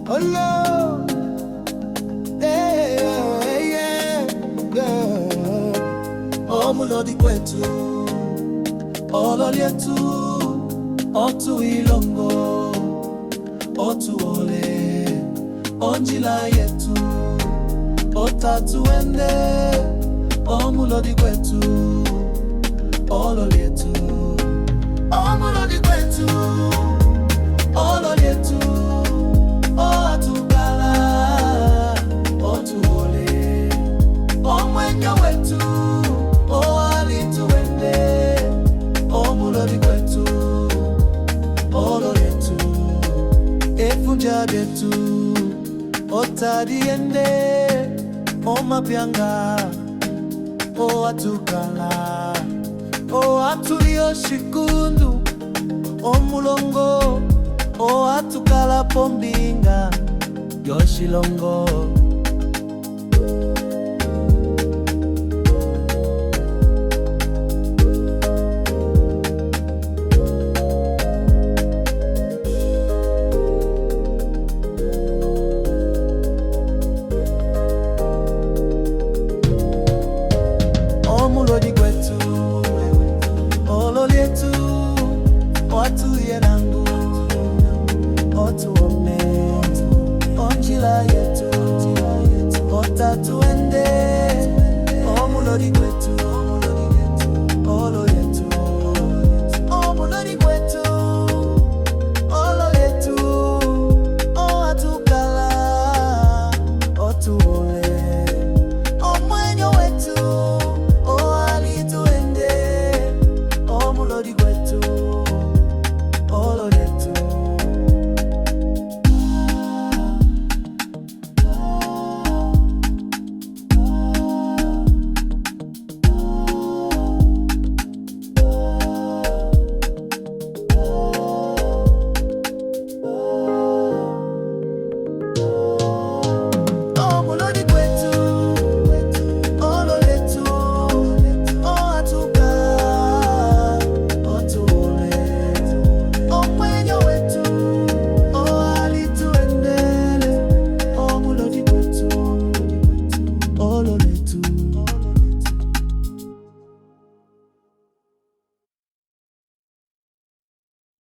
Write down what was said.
Oh Lord, yeah, yeah, yeah. Omulodi kwetu, ololyetu, otu ilongo, otu ole, onjila yetu, otatuende. Omulodi kwetu, ololyetu, omulodi kwetu, ololyetu, otukala, otuole, omwenyo wetu, oalituende. Omulodi kwetu, ololyetu, efunja byetu, otadiende, omapyanga, owatukala, owatulio shikundu, omulongo, owatukala pombinga yoshilongo.